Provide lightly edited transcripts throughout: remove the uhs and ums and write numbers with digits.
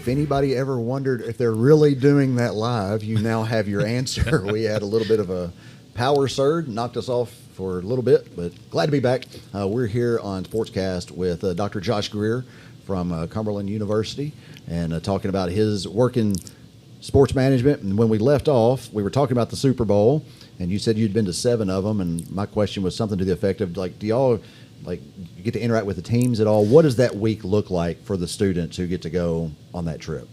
if anybody ever wondered if they're really doing that live, you now have your answer. We had a little bit of a power surge, knocked us off for a little bit, but glad to be back. We're here on SportsCast with Dr. Josh Greer from Cumberland University and talking about his work in sports management. And when we left off, we were talking about the Super Bowl, and you said you'd been to 7 of them, and my question was something to the effect of, like, do y'all, like, you get to interact with the teams at all? What does that week look like for the students who get to go on that trip?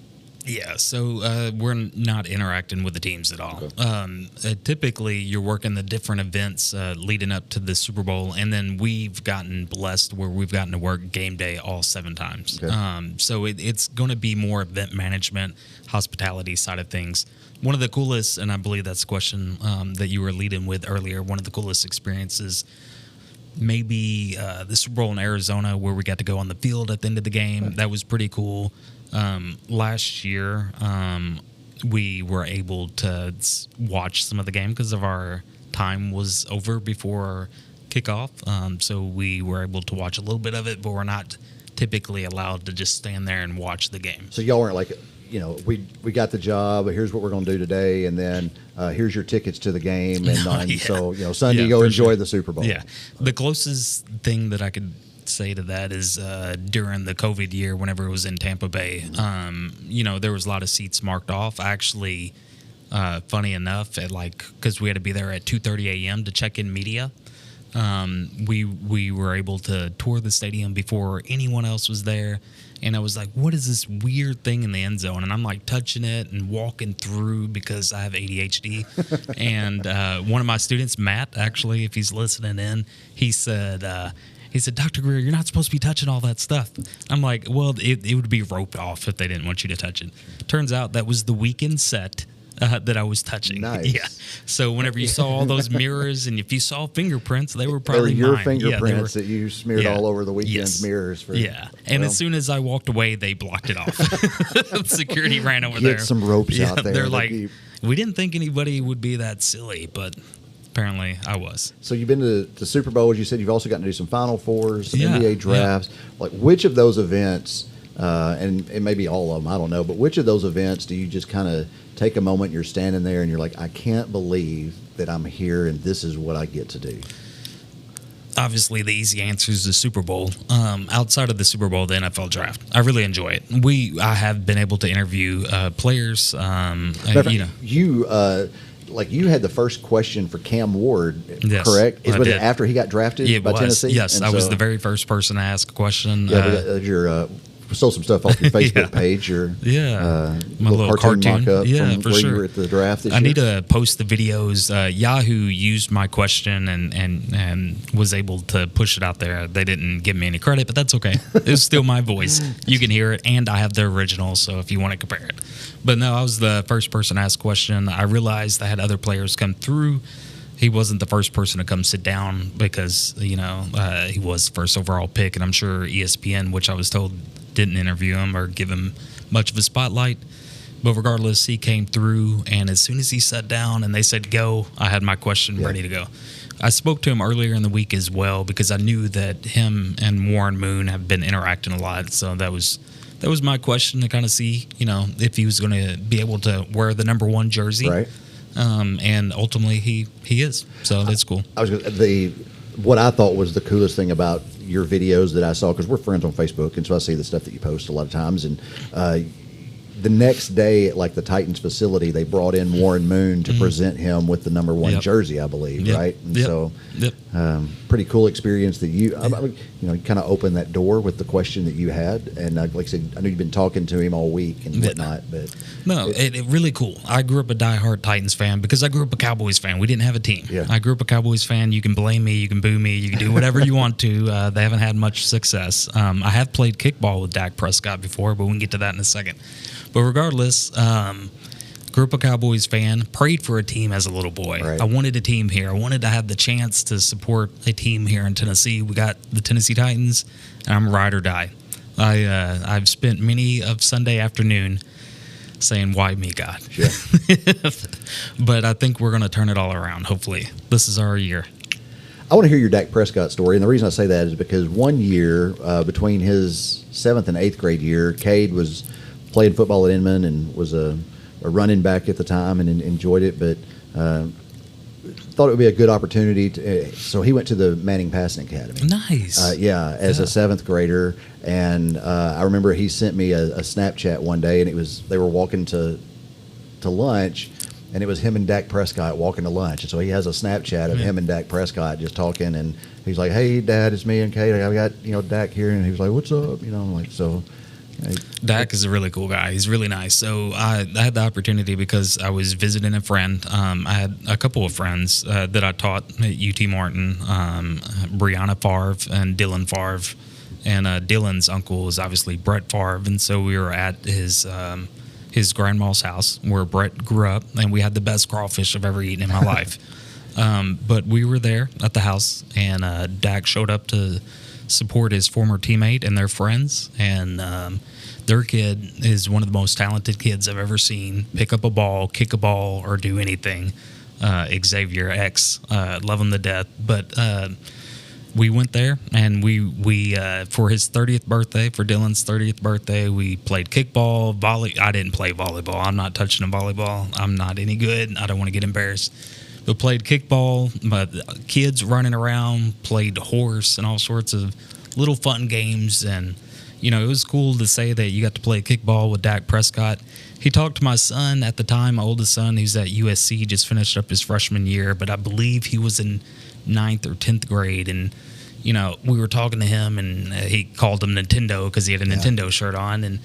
Yeah, so we're not interacting with the teams at all. Okay. Typically, you're working the different events leading up to the Super Bowl, and then we've gotten blessed where we've gotten to work game day all 7 times. Okay. So it's going to be more event management, hospitality side of things. One of the coolest, and I believe that's the question that you were leading with earlier, one of the coolest experiences maybe the Super Bowl in Arizona where we got to go on the field at the end of the game. Right. That was pretty cool. Last year, we were able to watch some of the game because of our time was over before kickoff. So we were able to watch a little bit of it, but we're not typically allowed to just stand there and watch the game. So y'all weren't like, you know, we got the job, here's what we're going to do today, and then here's your tickets to the game. And so, you know, Sunday, go enjoy the Super Bowl. Yeah. The closest thing that I could say to that is during the COVID year, whenever it was in Tampa Bay, you know, there was a lot of seats marked off. Actually, funny enough, because we had to be there at 2:30 a.m. to check in media, we were able to tour the stadium before anyone else was there. And I was like, what is this weird thing in the end zone? And I'm like touching it and walking through because I have ADHD. And one of my students, Matt, actually, if he's listening in, he said, Dr. Greer, you're not supposed to be touching all that stuff. I'm like, well, it would be roped off if they didn't want you to touch it. Turns out that was the weekend set that I was touching. Nice. Yeah. So whenever you saw all those mirrors and if you saw fingerprints, they were probably your mine. fingerprints that you smeared all over the weekend's mirrors. And as soon as I walked away, they blocked it off. Security ran over there. Get some ropes out there. They're like, we didn't think anybody would be that silly, but apparently I was. So you've been to the Super Bowl, as you said. You've also gotten to do some Final Fours, some NBA drafts. Yeah. Like, which of those events, and it may be all of them, I don't know, but which of those events do you just kind of take a moment, you're standing there, and you're like, I can't believe that I'm here and this is what I get to do? Obviously, the easy answer is the Super Bowl. Outside of the Super Bowl, the NFL draft. I really enjoy it. I have been able to interview players. You had the first question for Cam Ward, correct? Was it after he got drafted by Tennessee? Yes, I was the very first person to ask a question. Yeah, stole some stuff off your Facebook page. Your my little cartoon mock-up from for where sure. You were at the draft this year. I need to post the videos. Yahoo used my question and was able to push it out there. They didn't give me any credit, but that's okay. It was still my voice. You can hear it, and I have the original, so if you want to compare it. But no, I was the first person to ask a question. I realized I had other players come through. He wasn't the first person to come sit down because, he was first overall pick, and I'm sure ESPN, which I was told didn't interview him or give him much of a spotlight. But regardless, he came through, and as soon as he sat down and they said go, I had my question ready to go. I spoke to him earlier in the week as well because I knew that him and Warren Moon have been interacting a lot. So that was my question to kind of see, if he was going to be able to wear the number 1 jersey. Right. And ultimately he is. So that's cool. What I thought was the coolest thing about your videos that I saw, because we're friends on Facebook, and so I see the stuff that you post a lot of times, and the next day at the Titans facility, they brought in Warren Moon to present him with the number 1 jersey, I believe, right? And so pretty cool experience that you kind of opened that door with the question that you had. And like I said, I know you've been talking to him all week and whatnot, but it really cool. I grew up a diehard Titans fan because I grew up a Cowboys fan. We didn't have a team. Yeah. I grew up a Cowboys fan. You can blame me, you can boo me, you can do whatever you want to. They haven't had much success. I have played kickball with Dak Prescott before, but we can get to that in a second. But regardless, grew up a Cowboys fan, prayed for a team as a little boy. Right. I wanted a team here. I wanted to have the chance to support a team here in Tennessee. We got the Tennessee Titans, and I'm ride or die. I've spent many of Sunday afternoon saying, why me, God? Yeah. But I think we're going to turn it all around, hopefully. This is our year. I want to hear your Dak Prescott story, and the reason I say that is because one year between his 7th and 8th grade year, Cade was played football at Inman and was a running back at the time and enjoyed it, but thought it would be a good opportunity. So he went to the Manning Passing Academy. Nice. As a seventh grader. And I remember he sent me a Snapchat one day, and they were walking to lunch, and it was him and Dak Prescott walking to lunch. And so he has a Snapchat of him and Dak Prescott just talking, and he's like, "Hey, Dad, it's me and Kate. I got Dak here," and he was like, "What's up?" I'm like, so. Dak is a really cool guy. He's really nice. So I had the opportunity because I was visiting a friend. I had a couple of friends that I taught at UT Martin, Brianna Favre and Dylan Favre. And Dylan's uncle is obviously Brett Favre. And so we were at his grandma's house where Brett grew up. And we had the best crawfish I've ever eaten in my life. But we were there at the house, and Dak showed up to support his former teammate and their friends, and their kid is one of the most talented kids I've ever seen. Pick up a ball, kick a ball, or do anything. Xavier X, love him to death. But we went there, and we for his 30th birthday, for Dylan's 30th birthday, we played kickball, I didn't play volleyball. I'm not touching a volleyball. I'm not any good. I don't want to get embarrassed. We played kickball, but kids running around, played horse and all sorts of little fun games. And, it was cool to say that you got to play kickball with Dak Prescott. He talked to my son at the time, my oldest son, who's at USC, just finished up his freshman year, but I believe he was in 9th or 10th grade. And, we were talking to him, and he called him Nintendo because he had a Nintendo shirt on. And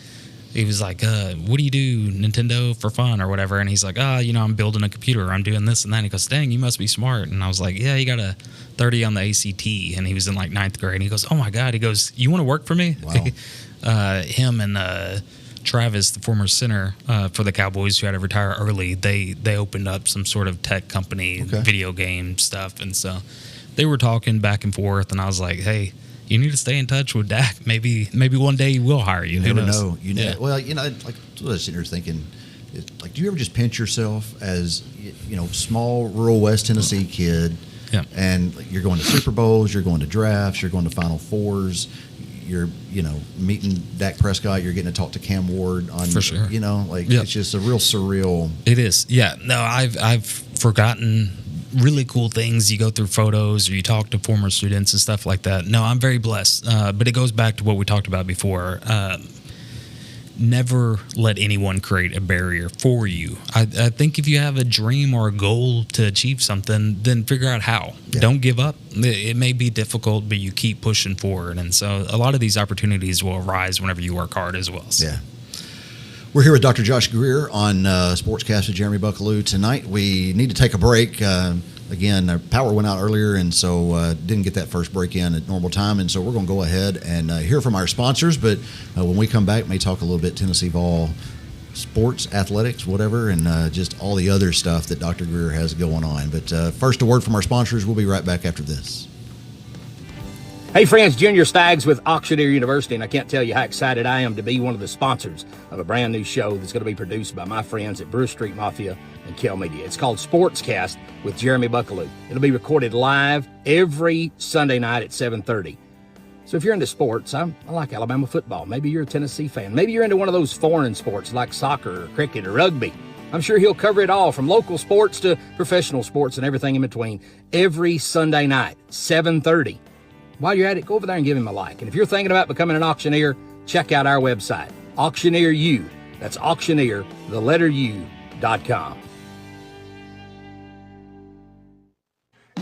he was like, what do you do, Nintendo, for fun or whatever? And he's like, I'm building a computer. I'm doing this and that. And he goes, dang, you must be smart. And I was like, yeah, you got a 30 on the ACT. And he was in like 9th grade. And he goes, oh, my God. He goes, you want to work for me? Wow. Him and Travis, the former center for the Cowboys who had to retire early, they opened up some sort of tech company, video game stuff. And so they were talking back and forth. And I was like, hey, you need to stay in touch with Dak. Maybe one day he will hire you. You never know. Well, like I was sitting here thinking, like, do you ever just pinch yourself as small rural West Tennessee kid? Yeah. And you're going to Super Bowls, you're going to drafts, you're going to Final Fours, you're meeting Dak Prescott, you're getting to talk to Cam Ward on. For sure. It's just a real surreal. It is. Yeah. No, I've forgotten really cool things. You go through photos or you talk to former students and stuff like that. No, I'm very blessed. But it goes back to what we talked about before. Never let anyone create a barrier for you. I think if you have a dream or a goal to achieve something, then figure out how. Yeah. Don't give up. It may be difficult, but you keep pushing forward. And so a lot of these opportunities will arise whenever you work hard as well. So. Yeah. We're here with Dr. Josh Greer on SportsCast with Jeremy Buckelew. Tonight we need to take a break. Again, our power went out earlier, and so didn't get that first break in at normal time. And so we're going to go ahead and hear from our sponsors. But when we come back, may talk a little bit Tennessee Vol sports, athletics, whatever, and just all the other stuff that Dr. Greer has going on. But first, a word from our sponsors. We'll be right back after this. Hey friends, Junior Staggs with Auctioneer University, and I can't tell you how excited I am to be one of the sponsors of a brand new show that's going to be produced by my friends at Brewer Street Mafia and Kel Media. It's called SportsCast with Jeremy Buckelew. It'll be recorded live every Sunday night at 7:30. So if you're into sports, I like Alabama football. Maybe you're a Tennessee fan. Maybe you're into one of those foreign sports like soccer or cricket or rugby. I'm sure he'll cover it all, from local sports to professional sports and everything in between, every Sunday night, 7:30. While you're at it, go over there and give him a like. And if you're thinking about becoming an auctioneer, check out our website, Auctioneer-U. That's auctioneer, the letter U.com.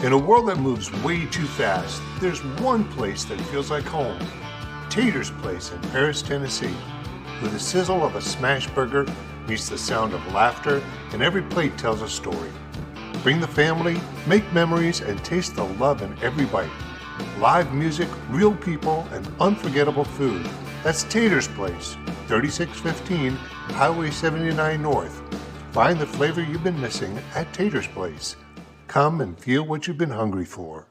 In a world that moves way too fast, there's one place that feels like home. Tater's Place in Paris, Tennessee, where the sizzle of a smash burger meets the sound of laughter, and every plate tells a story. Bring the family, make memories, and taste the love in every bite. Live music, real people, and unforgettable food. That's Tater's Place, 3615 Highway 79 North. Find the flavor you've been missing at Tater's Place. Come and feel what you've been hungry for.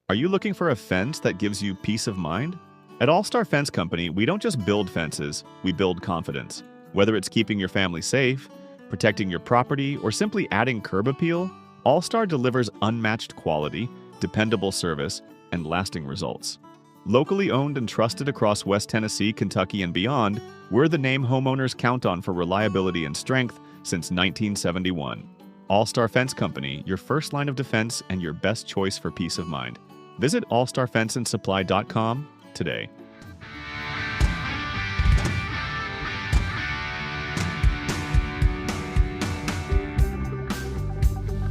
Are you looking for a fence that gives you peace of mind? At All Star Fence Company, we don't just build fences, we build confidence. Whether it's keeping your family safe, protecting your property, or simply adding curb appeal, All Star delivers unmatched quality, dependable service, and lasting results. Locally owned and trusted across West Tennessee, Kentucky, and beyond, we're the name homeowners count on for reliability and strength since 1971. All-Star Fence Company, your first line of defense and your best choice for peace of mind. Visit allstarfenceandsupply.com today.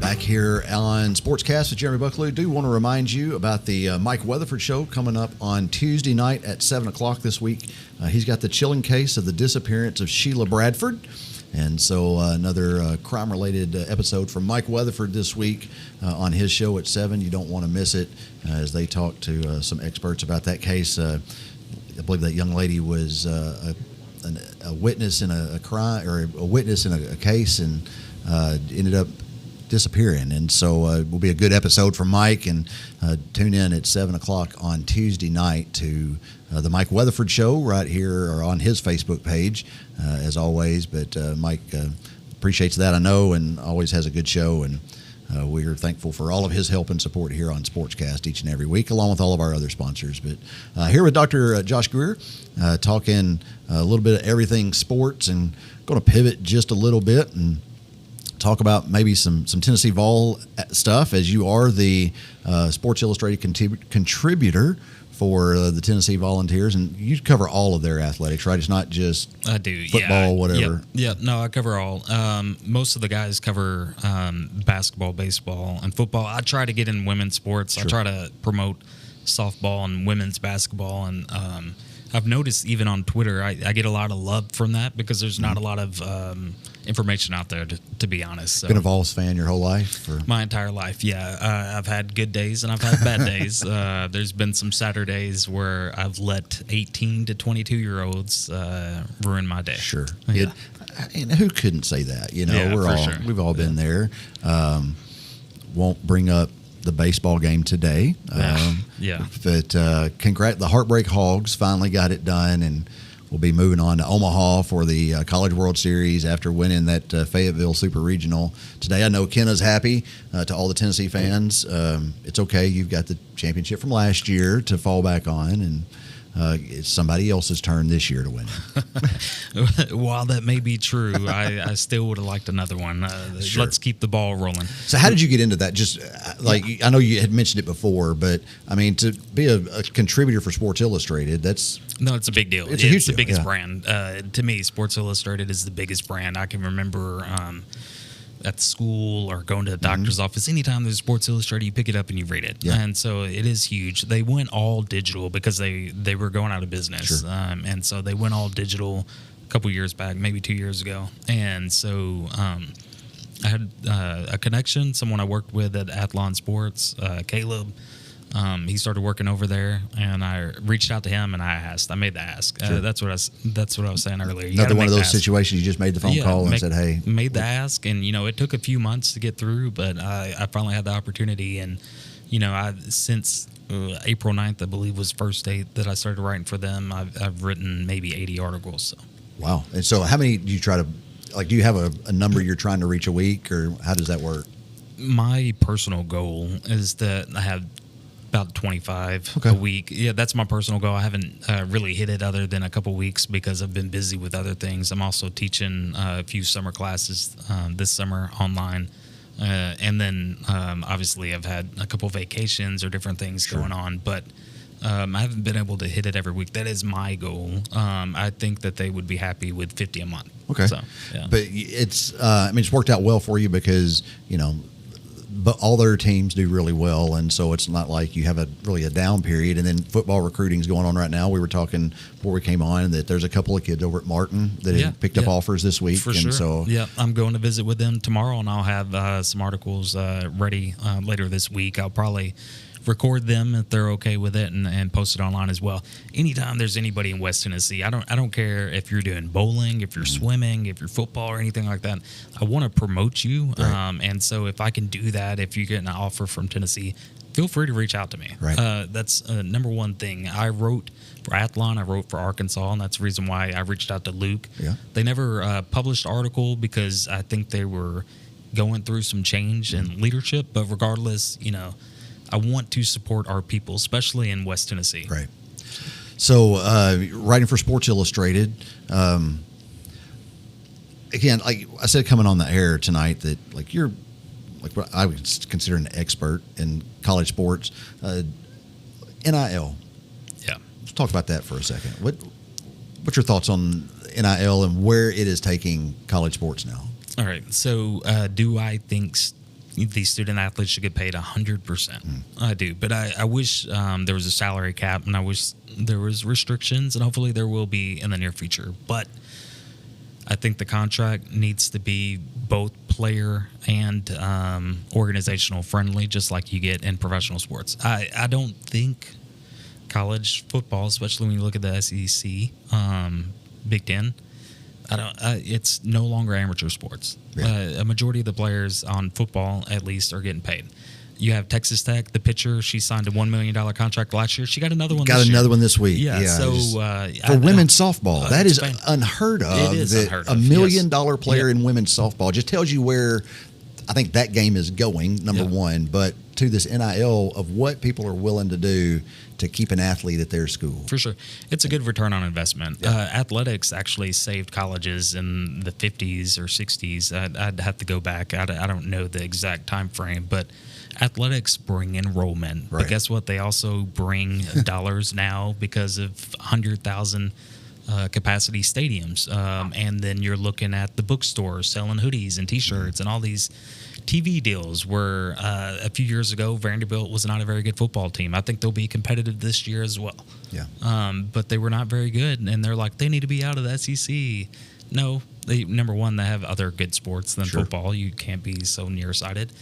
Back here on SportsCast with Jeremy Buckelew. Do want to remind you about the Mike Weatherford Show coming up on Tuesday night at 7 o'clock this week. He's got the chilling case of the disappearance of Sheila Bradford. And so another crime-related episode from Mike Weatherford this week on his show at 7. You don't want to miss it as they talk to some experts about that case. I believe that young lady was a witness in a crime, or a witness in a case, and ended up disappearing. And so it will be a good episode for Mike, and tune in at 7 o'clock on Tuesday night to the Mike Weatherford Show right here or on his Facebook page, as always. But Mike appreciates that, I know, and always has a good show, and we are thankful for all of his help and support here on SportsCast each and every week, along with all of our other sponsors. But here with Dr. Josh Greer, talking a little bit of everything sports, and going to pivot just a little bit and talk about maybe some Tennessee Vol stuff, as you are the Sports Illustrated contributor for the Tennessee Volunteers, and you cover all of their athletics, right? It's not just I do football, whatever. Yeah, no, I cover all. Most of the guys cover basketball, baseball, and football. I try to get in women's sports. Sure. I try to promote softball and women's basketball, and I've noticed even on Twitter, I get a lot of love from that because there's not a lot of information out there, to be honest. So, been a Vols fan your whole life? Or? My entire life, yeah. I've had good days and I've had bad days. There's been some Saturdays where I've let 18 to 22-year-olds ruin my day. Sure. Yeah. And who couldn't say that? You know, yeah, we've all been there. Won't bring up the baseball game today. But the Heartbreak Hogs finally got it done, and we'll be moving on to Omaha for the College World Series after winning that Fayetteville Super Regional today. I know Kenna's happy. To all the Tennessee fans, it's okay. You've got the championship from last year to fall back on, and it's somebody else's turn this year to win. While that may be true, I still would have liked another one. Sure. Let's keep the ball rolling. So how did you get into that? Just I know you had mentioned it before, but I mean, to be a contributor for Sports Illustrated, it's a big deal. It's a huge deal, the biggest yeah. brand. To me, Sports Illustrated is the biggest brand. I can remember at school or going to the doctor's office, anytime there's Sports Illustrated, you pick it up and you read it. Yeah. And so it is huge. They went all digital because they were going out of business. Sure. And so they went all digital a couple years back, maybe 2 years ago. And so I had a connection, someone I worked with at Athlon Sports, Caleb. He started working over there, and I reached out to him and I made the ask. Sure. That's what I was saying earlier. another one of those situations. You just made the phone call and said, "Hey." Made the ask, and it took a few months to get through, but I finally had the opportunity, and since April 9th, I believe, was first date that I started writing for them. I've written maybe 80 articles. So. Wow! And so, how many do you try to? Do you have a number you're trying to reach a week, or how does that work? My personal goal is that I have about 25 a week. Yeah, that's my personal goal. I haven't really hit it other than a couple weeks because I've been busy with other things. I'm also teaching a few summer classes this summer online. And then obviously I've had a couple vacations or different things going on, but I haven't been able to hit it every week. That is my goal. I think that they would be happy with 50 a month. Okay. So, yeah. But it's worked out well for you because, but all their teams do really well, and so it's not like you have a down period. And then football recruiting is going on right now. We were talking before we came on that there's a couple of kids over at Martin that have picked up offers this week. For and sure. So, I'm going to visit with them tomorrow, and I'll have some articles ready later this week. I'll probably record them if they're okay with it and post it online as well. Anytime there's anybody in West Tennessee, I don't care if you're doing bowling, if you're swimming, if you're football or anything like that. I want to promote you. Right. And so if I can do that, if you get an offer from Tennessee, feel free to reach out to me. Right. That's number one thing. I wrote for Athlon, I wrote for Arkansas, and that's the reason why I reached out to Luke. Yeah. They never published an article because I think they were going through some change in leadership, but regardless, I want to support our people, especially in West Tennessee. Right. So, writing for Sports Illustrated. Again, like I said, coming on the air tonight, that like you're like what I would consider an expert in college sports. NIL. Yeah. Let's talk about that for a second. What's your thoughts on NIL and where it is taking college sports now? All right. So, do I think these student athletes should get paid 100%? I do, but I wish there was a salary cap, and I wish there was restrictions, and hopefully there will be in the near future. But I think the contract needs to be both player and organizational friendly, just like you get in professional sports. I don't think college football, especially when you look at the SEC, Big Ten, it's no longer amateur sports. Yeah. A majority of the players on football, at least, are getting paid. You have Texas Tech, the pitcher. She signed a $1 million contract last year. She got another one. This week. Yeah. So for women's softball, that is unheard of. It is unheard of. $1 million player in women's softball just tells you where I think that game is going. Number one, but to this NIL of what people are willing to do to keep an athlete at their school. For sure. It's a good return on investment. Yeah. Athletics actually saved colleges in the 50s or 60s. I'd have to go back. I don't know the exact time frame, but athletics bring enrollment. Right. But guess what? They also bring dollars now because of 100,000 capacity stadiums. And then you're looking at the bookstores selling hoodies and T-shirts and all these TV deals where a few years ago, Vanderbilt was not a very good football team. I think they'll be competitive this year as well. Yeah. But they were not very good. And they're like, they need to be out of the SEC. No, number one, they have other good sports than football. You can't be so nearsighted.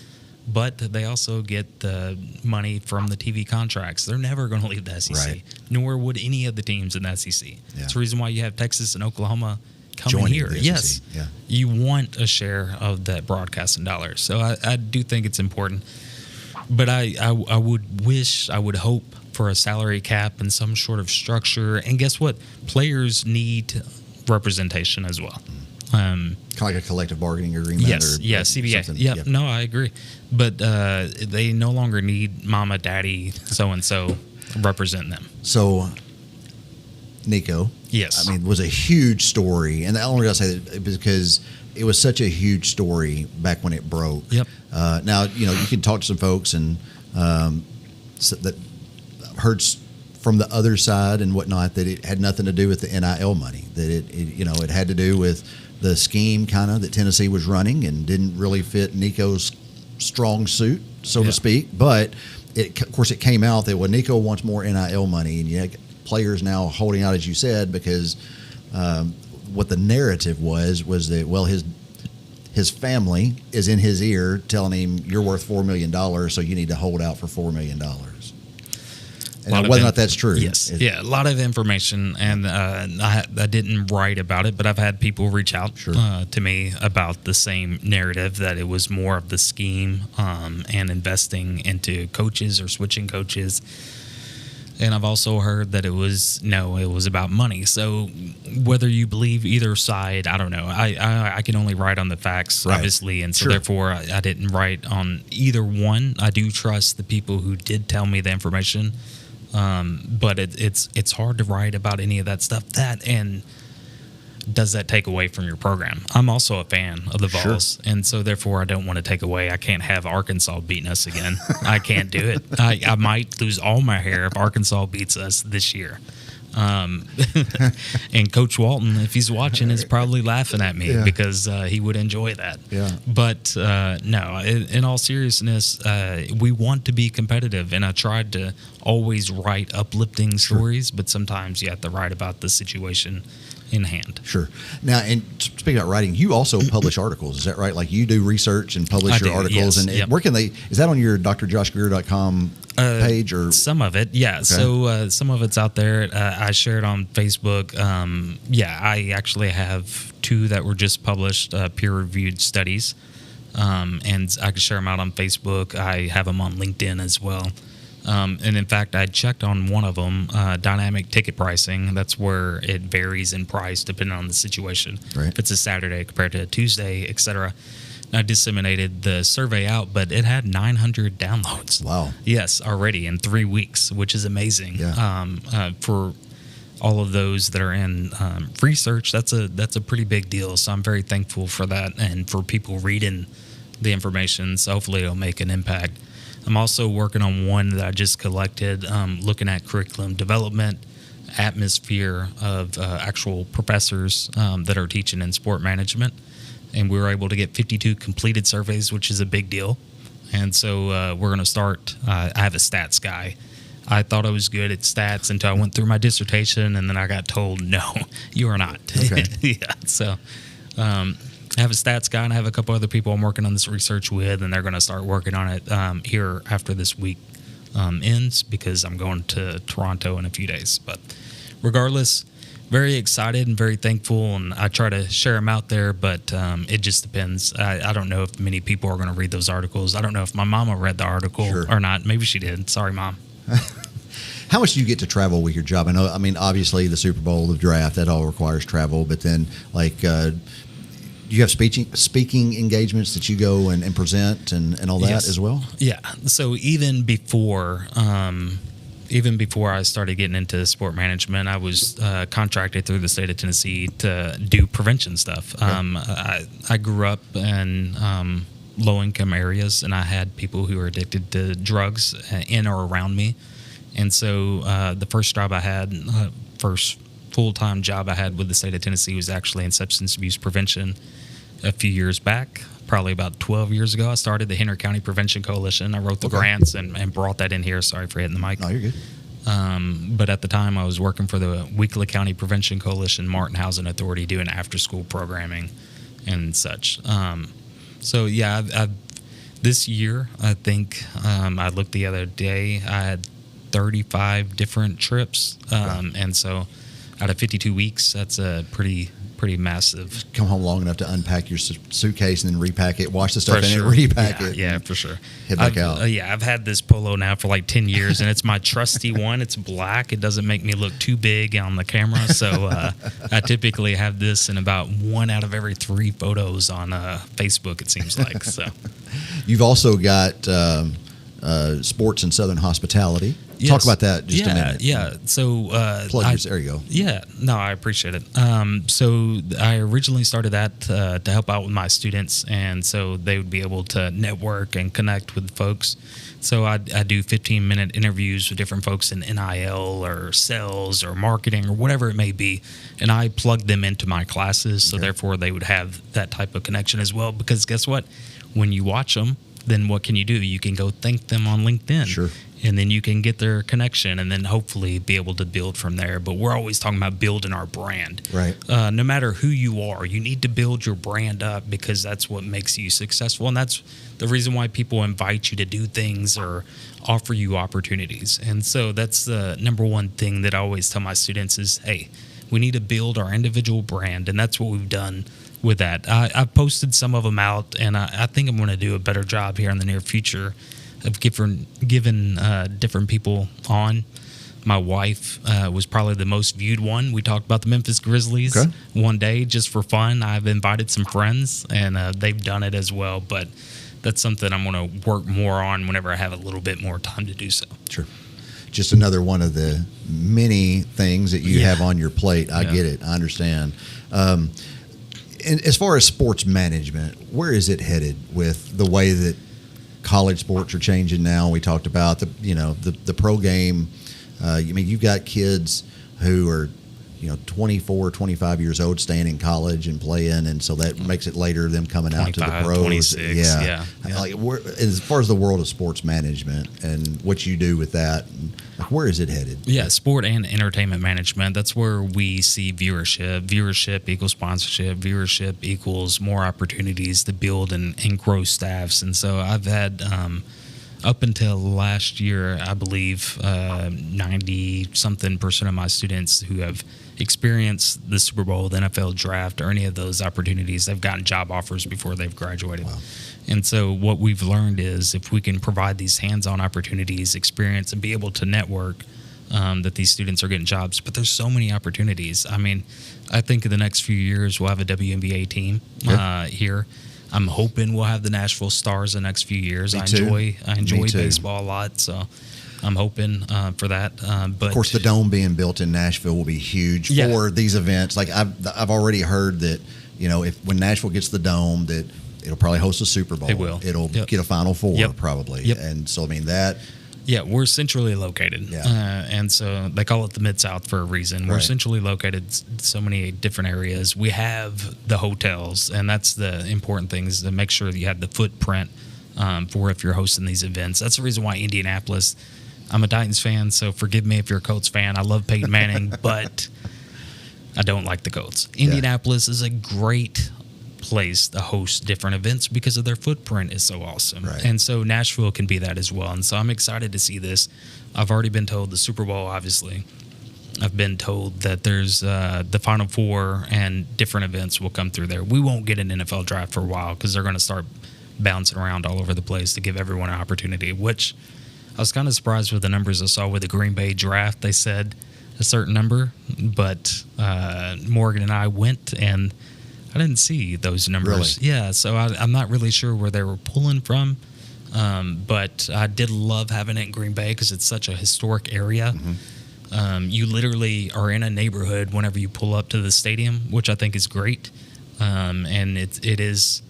But they also get the money from the TV contracts. They're never going to leave the SEC, right. Nor would any of the teams in the SEC. Yeah. That's the reason why you have Texas and Oklahoma coming here. Yes, you want a share of that broadcasting dollars. So I do think it's important. But I would hope for a salary cap and some sort of structure. And guess what? Players need representation as well. Kind of like a collective bargaining agreement. Yes, CBA. Yeah, no, I agree. But they no longer need mama, daddy, so-and-so representing them. So, Nico, yes, I mean, was a huge story. And the only reason I say that is because it was such a huge story back when it broke. Yep. Now, you can talk to some folks and that heard from the other side and whatnot that it had nothing to do with the NIL money, that it had to do with the scheme kind of that Tennessee was running and didn't really fit Nico's strong suit, so to speak. But of course it came out that Nico wants more NIL money, and you have players now holding out, as you said, because what the narrative was that his family is in his ear telling him you're worth $4 million, so you need to hold out for $4 million. And whether or not that's true. Yes. A lot of information, and I didn't write about it, but I've had people reach out to me about the same narrative, that it was more of the scheme and investing into coaches or switching coaches. And I've also heard that it was about money. So whether you believe either side, I don't know. I can only write on the facts, obviously, and so therefore I didn't write on either one. I do trust the people who did tell me the information. But it's hard to write about any of that stuff. And does that take away from your program? I'm also a fan of the Vols, and so therefore I don't want to take away. I can't have Arkansas beating us again. I can't do it. I might lose all my hair if Arkansas beats us this year. And Coach Walton, if he's watching, is probably laughing at me because he would enjoy that. Yeah. But no, in all seriousness, we want to be competitive, and I tried to always write uplifting stories, but sometimes you have to write about the situation in hand. Sure. Now, and speaking about writing, you also publish articles. Is that right? Like you do research and publish your articles. Yes. And where can they? Is that on your drjoshgreer.com page or some of it? Yeah. Okay. So some of it's out there. I share it on Facebook. I actually have 2 that were just published, peer-reviewed studies, and I can share them out on Facebook. I have them on LinkedIn as well. And in fact, I checked on one of them, dynamic ticket pricing. That's where it varies in price depending on the situation. Right. If it's a Saturday compared to a Tuesday, et cetera. I disseminated the survey out, but it had 900 downloads. Wow. Yes, already in 3 weeks, which is amazing. Yeah. all of those that are in research, that's a pretty big deal. So I'm very thankful for that and for people reading the information. So hopefully it'll make an impact. I'm also working on one that I just collected, looking at curriculum development, atmosphere of actual professors that are teaching in sport management. And we were able to get 52 completed surveys, which is a big deal. And so we're going to start. I have a stats guy. I thought I was good at stats until I went through my dissertation, and then I got told, no, you are not. Okay. Yeah. So I have a stats guy, and I have a couple other people I'm working on this research with, and they're going to start working on it here after this week ends, because I'm going to Toronto in a few days. But regardless, very excited and very thankful, and I try to share them out there, but it just depends. I don't know if many people are going to read those articles. I don't know if my mama read the article or not. Maybe she did. Sorry, Mom. How much do you get to travel with your job? I mean, obviously the Super Bowl, the draft, that all requires travel, but then like, do you have speaking engagements that you go and present and all that as well? Yeah. So even before I started getting into sport management, I was contracted through the state of Tennessee to do prevention stuff. Okay. I grew up in low-income areas, and I had people who were addicted to drugs in or around me. And so the first job I had, first full-time job I had with the state of Tennessee was actually in substance abuse prevention a few years back. Probably about 12 years ago, I started the Henry County Prevention Coalition. I wrote the grants and brought that in here. Sorry for hitting the mic. No, you're good. But at the time, I was working for the Weekly County Prevention Coalition, Martin Housing Authority, doing after-school programming and such. So, yeah, this year, I think I looked the other day, I had 35 different trips. And so out of 52 weeks, that's a pretty massive. Come home long enough to unpack your suitcase and then repack it, wash the stuff in it, repack it. Yeah, for sure. Head back out. I've had this polo now for like 10 years, and it's my trusty one. It's black. It doesn't make me look too big on the camera, so I typically have this in about 1 out of every 3 photos on Facebook, it seems like. So, you've also got sports and Southern hospitality. Yes. Talk about that just a minute. Yeah. So there you go. Yeah. No, I appreciate it. So I originally started that to help out with my students, and so they would be able to network and connect with folks. So I do 15-minute interviews with different folks in NIL or sales or marketing or whatever it may be, and I plug them into my classes. So therefore, they would have that type of connection as well. Because guess what? When you watch them, then what can you do? You can go thank them on LinkedIn. Sure. And then you can get their connection and then hopefully be able to build from there. But we're always talking about building our brand. Right. No matter who you are, you need to build your brand up, because that's what makes you successful. And that's the reason why people invite you to do things or offer you opportunities. And so that's the number one thing that I always tell my students is, hey, we need to build our individual brand. And that's what we've done with that. I've posted some of them out, and I think I'm going to do a better job here in the near future of giving different people on. My wife was probably the most viewed one. We talked about the Memphis Grizzlies one day just for fun. I've invited some friends, and they've done it as well. But that's something I'm going to work more on whenever I have a little bit more time to do so. Sure. Just another one of the many things that you have on your plate. I get it. I understand. And as far as sports management, where is it headed with the way that college sports are changing now? We talked about the pro game. I mean, you've got kids who are 24, 25 years old staying in college and playing, and so that makes it later them coming out to the pros. 26, yeah. Like, as far as the world of sports management and what you do with that, where is it headed? Yeah, sport and entertainment management. That's where we see viewership. Viewership equals sponsorship. Viewership equals more opportunities to build and grow staffs. And so I've had up until last year, I believe 90-something% of my students who have experienced the Super Bowl, the NFL draft, or any of those opportunities, they've gotten job offers before they've graduated. Wow. And so what we've learned is if we can provide these hands-on opportunities, experience, and be able to network, that these students are getting jobs. But there's so many opportunities. I mean, I think in the next few years we'll have a WNBA team here. I'm hoping we'll have the Nashville Stars the next few years. I enjoy baseball a lot. So I'm hoping for that. But of course, the dome being built in Nashville will be huge for these events. Like I've already heard that, when Nashville gets the dome, that it'll probably host a Super Bowl. It will. It'll get a Final Four probably. Yep. And so, I mean, that. Yeah, we're centrally located. Yeah. And so they call it the Mid-South for a reason. We're Right. centrally located in so many different areas. We have the hotels, and that's the important thing, is to make sure that you have the footprint for if you're hosting these events. That's the reason why Indianapolis, I'm a Titans fan, so forgive me if you're a Colts fan. I love Peyton Manning, but I don't like the Colts. Indianapolis is a great place to host different events because of their footprint is so awesome. Right. And so Nashville can be that as well. And so I'm excited to see this. I've already been told the Super Bowl, obviously. I've been told that there's the Final Four and different events will come through there. We won't get an NFL draft for a while because they're going to start bouncing around all over the place to give everyone an opportunity, which I was kind of surprised with the numbers I saw with the Green Bay draft. They said a certain number, but Morgan and I went, and I didn't see those numbers. Really? Yeah, so I'm not really sure where they were pulling from, but I did love having it in Green Bay because it's such a historic area. Mm-hmm. You literally are in a neighborhood whenever you pull up to the stadium, which I think is great. And it is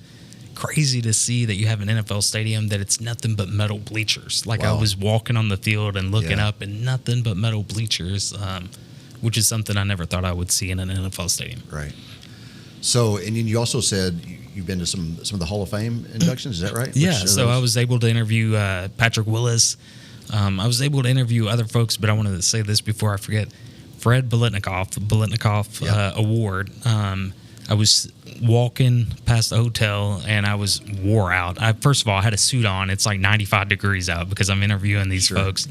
crazy to see that you have an NFL stadium that it's nothing but metal bleachers. Like, Wow. I was walking on the field and looking Yeah. up, and nothing but metal bleachers, which is something I never thought I would see in an NFL stadium. Right. So, and then you also said you've been to some of the Hall of Fame inductions. Is that right? Yeah, Which are so those? I was able to interview Patrick Willis. I was able to interview other folks, but I wanted to say this before I forget. Fred Biletnikoff Award. I was walking past the hotel, and I was wore out. First of all, I had a suit on. It's like 95 degrees out because I'm interviewing these folks.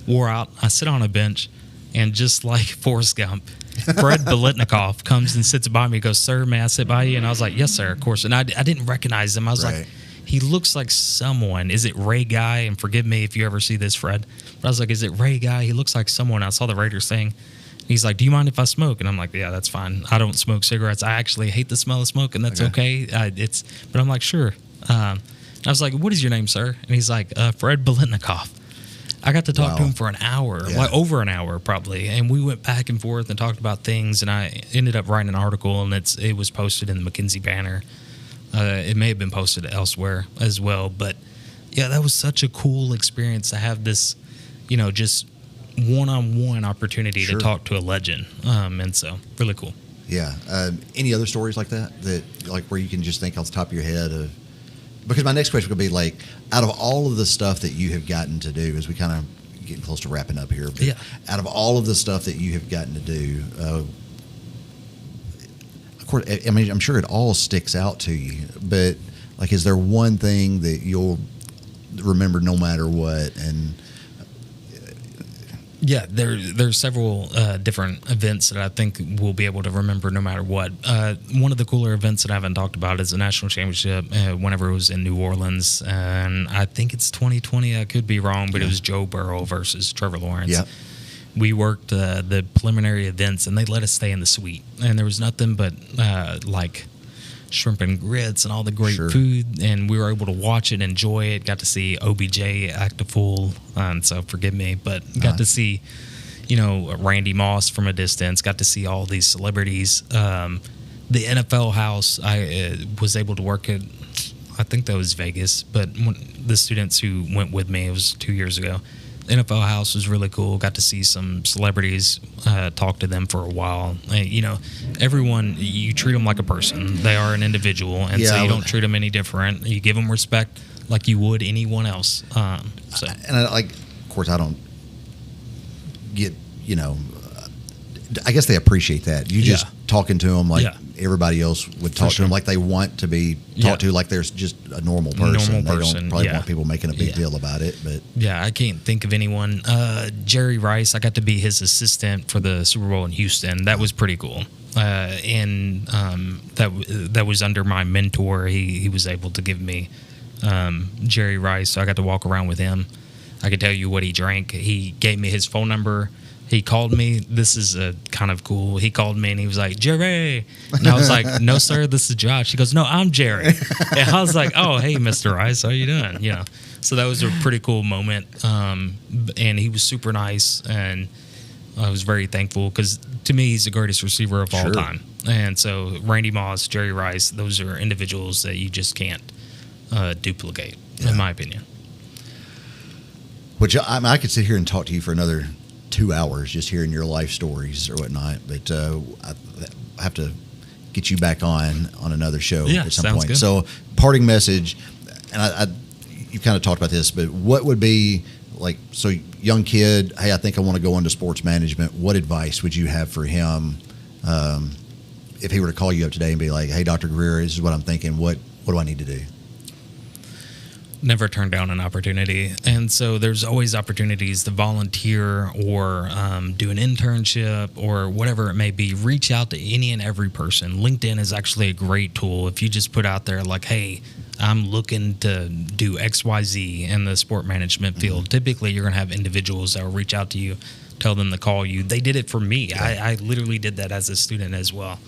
Wore out. I sit on a bench, and just like Forrest Gump, Fred Biletnikoff comes and sits by me. Goes, "Sir, may I sit by you?" And I was like, "Yes, sir, of course." And I didn't recognize him. I was like, he looks like someone. Is it Ray Guy? And forgive me if you ever see this, Fred. But I was like, is it Ray Guy? He looks like someone. I saw the Raiders thing. He's like, "Do you mind if I smoke?" And I'm like, "Yeah, that's fine. I don't smoke cigarettes. I actually hate the smell of smoke, and that's okay. But I'm like, sure." I was like, "What is your name, sir?" And he's like, "Fred Biletnikoff." I got to talk to him for an hour, like over an hour probably, and we went back and forth and talked about things. And I ended up writing an article, and it was posted in the McKinsey Banner. It may have been posted elsewhere as well, but yeah, that was such a cool experience to have this, just one-on-one opportunity to talk to a legend, and so really cool. Yeah. Any other stories like that like where you can just think off the top of your head of? Because my next question would be like, out of all of the stuff that you have gotten to do, as we kind of getting close to wrapping up here, but out of all of the stuff that you have gotten to do, of course, I mean, I'm sure it all sticks out to you, but like, is there one thing that you'll remember no matter what? And yeah, there's several different events that I think we'll be able to remember no matter what. One of the cooler events that I haven't talked about is the national championship whenever it was in New Orleans. And I think it's 2020. I could be wrong, but it was Joe Burrow versus Trevor Lawrence. Yeah. We worked the preliminary events, and they let us stay in the suite. And there was nothing but like shrimp and grits and all the great food, and we were able to watch it, enjoy it. Got to see OBJ act a fool, so forgive me, but got to see, Randy Moss from a distance. Got to see all these celebrities. The NFL house, I was able to work at. I think that was Vegas, but the students who went with me, it was 2 years ago. The NFL house was really cool. Got to see some celebrities, talk to them for a while. Everyone, you treat them like a person. They are an individual, and so you don't treat them any different. You give them respect like you would anyone else. And of course, I don't get, I guess they appreciate that. You just talking to them like everybody else would talk to them, like they want to be talked to, like there's just a normal person. They don't probably want people making a big deal about it. But yeah, I can't think of anyone. Jerry Rice, I got to be his assistant for the Super Bowl in Houston. That was pretty cool. And that was under my mentor. He was able to give me Jerry Rice, so I got to walk around with him. I could tell you what he drank. He gave me his phone number. He called me. This is kind of cool. He called me and he was like, Jerry. And I was like, no, sir, this is Josh. He goes, no, I'm Jerry. And I was like, oh, hey, Mr. Rice, how you doing? You know, so that was a pretty cool moment. And he was super nice. And I was very thankful because to me, he's the greatest receiver of all time. And so Randy Moss, Jerry Rice, those are individuals that you just can't duplicate, in my opinion. Which I could sit here and talk to you for another 2 hours just hearing your life stories or whatnot, but I have to get you back on another show at some point. Good. So, parting message, and you kind of talked about this, but what would be like, so young kid, hey, I think I want to go into sports management. What advice would you have for him if he were to call you up today and be like, hey, Dr. Greer, this is what I'm thinking. What do I need to do? Never turn down an opportunity. And so there's always opportunities to volunteer or do an internship or whatever it may be. Reach out to any and every person. LinkedIn is actually a great tool. If you just put out there like, hey, I'm looking to do XYZ in the sport management field, typically you're going to have individuals that will reach out to you, tell them to call you. They did it for me. I literally did that as a student as well.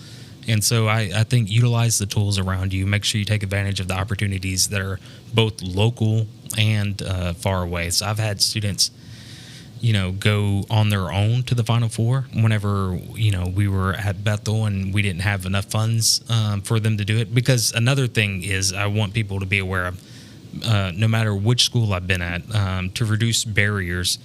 And so I think utilize the tools around you. Make sure you take advantage of the opportunities that are both local and far away. So I've had students, go on their own to the Final Four whenever, we were at Bethel and we didn't have enough funds for them to do it. Because another thing is I want people to be aware of, no matter which school I've been at, to reduce barriers,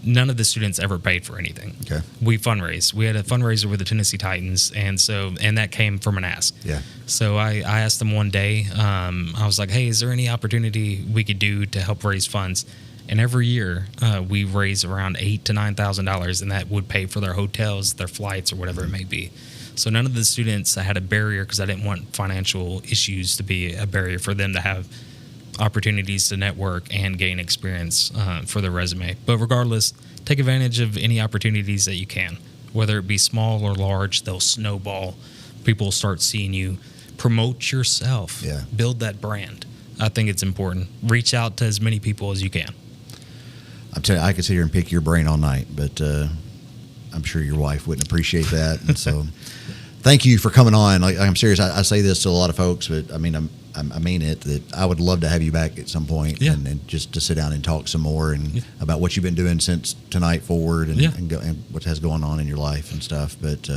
none of the students ever paid for anything. Okay. We fundraised. We had a fundraiser with the Tennessee Titans, and that came from an ask. Yeah. So I asked them one day, I was like, hey, is there any opportunity we could do to help raise funds? And every year we raise around $8,000 to $9,000, and that would pay for their hotels, their flights, or whatever it may be. So none of the students had a barrier because I didn't want financial issues to be a barrier for them to have opportunities to network and gain experience for their resume. But regardless, take advantage of any opportunities that you can, whether it be small or large. They'll snowball. People will start seeing you. Promote yourself. Yeah. Build that brand. I think it's important. Reach out to as many people as you can. I'm telling you, I could sit here and pick your brain all night, but I'm sure your wife wouldn't appreciate that. And so thank you for coming on. I'm serious. I say this to a lot of folks, but I mean, I mean it, that I would love to have you back at some point and just to sit down and talk some more and about what you've been doing since tonight forward and what has going on in your life and stuff. But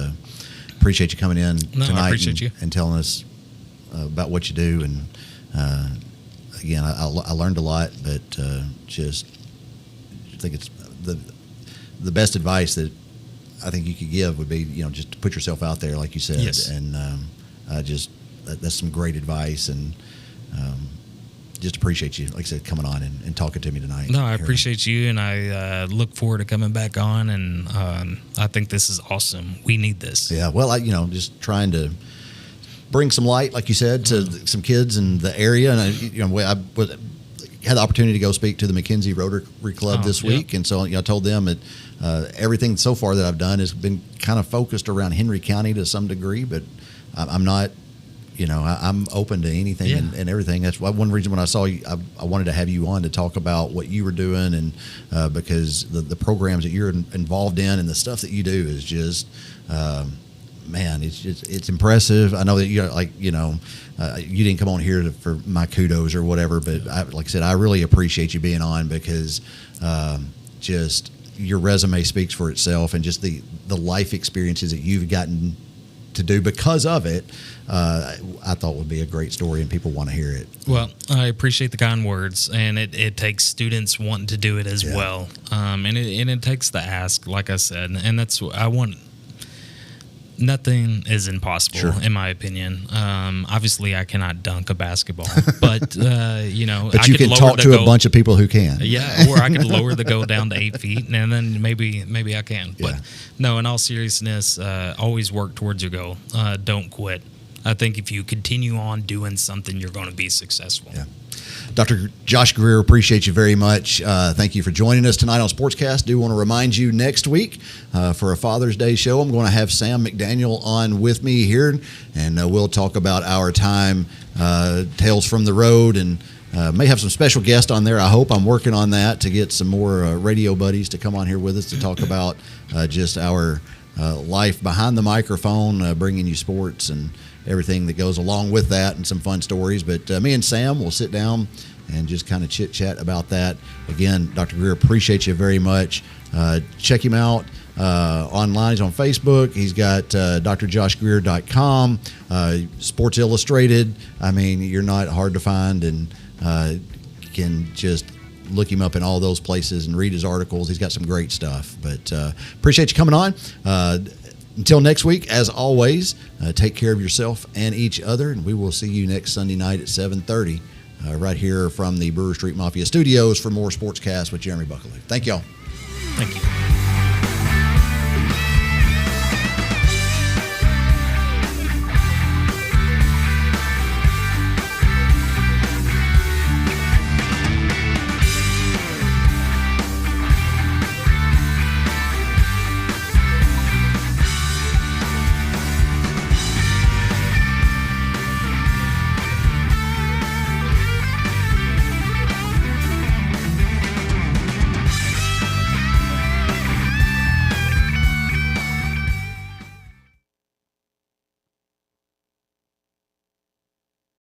appreciate you coming in tonight and telling us about what you do. And again, I learned a lot, but just think it's the best advice that I think you could give would be, just to put yourself out there, like you said. Yes. And that's some great advice, and just appreciate you, like I said, coming on and talking to me tonight. No, I appreciate you, and I look forward to coming back on, and I think this is awesome. We need this. Yeah, well, just trying to bring some light, like you said, to some kids in the area, and I had the opportunity to go speak to the McKenzie Rotary Club this week, and so I told them that everything so far that I've done has been kind of focused around Henry County to some degree, but I'm not, I'm open to anything and everything. That's one reason when I saw you, I wanted to have you on to talk about what you were doing, and because the programs that you're involved in and the stuff that you do is just, man, it's impressive. I know that you didn't come on here for my kudos or whatever, but like I said, I really appreciate you being on because just your resume speaks for itself, and just the life experiences that you've gotten to do because of it, I thought would be a great story, and people want to hear it. Well, I appreciate the kind words, and it takes students wanting to do it as well, and it takes the ask, like I said, and that's what I want. Nothing is impossible, in my opinion. Obviously, I cannot dunk a basketball, but but I you can talk to a bunch of people who can. Yeah, or I could lower the goal down to 8 feet, and then maybe I can. But no, in all seriousness, always work towards your goal. Don't quit. I think if you continue on doing something, you're going to be successful. Yeah. Dr. Josh Greer, appreciate you very much. Thank you for joining us tonight on SportsCast. Do want to remind you next week for a Father's Day show, I'm going to have Sam McDaniel on with me here, and we'll talk about our time, Tales from the Road, and May have some special guests on there. I hope. I'm working on that to get some more radio buddies to come on here with us to talk about just our life behind the microphone, bringing you sports and everything that goes along with that, and some fun stories. But me and Sam will sit down and just kind of chit-chat about that. Again, Dr. Greer, appreciate you very much. Check him out online. He's on Facebook. He's got drjoshgreer.com, Sports Illustrated. I mean, you're not hard to find, and can just look him up in all those places and read his articles. He's got some great stuff. But appreciate you coming on. Until next week, as always, take care of yourself and each other, and we will see you next Sunday night at 7:30 right here from the Brewer Street Mafia Studios for more SportsCast with Jeremy Buckelew. Thank y'all.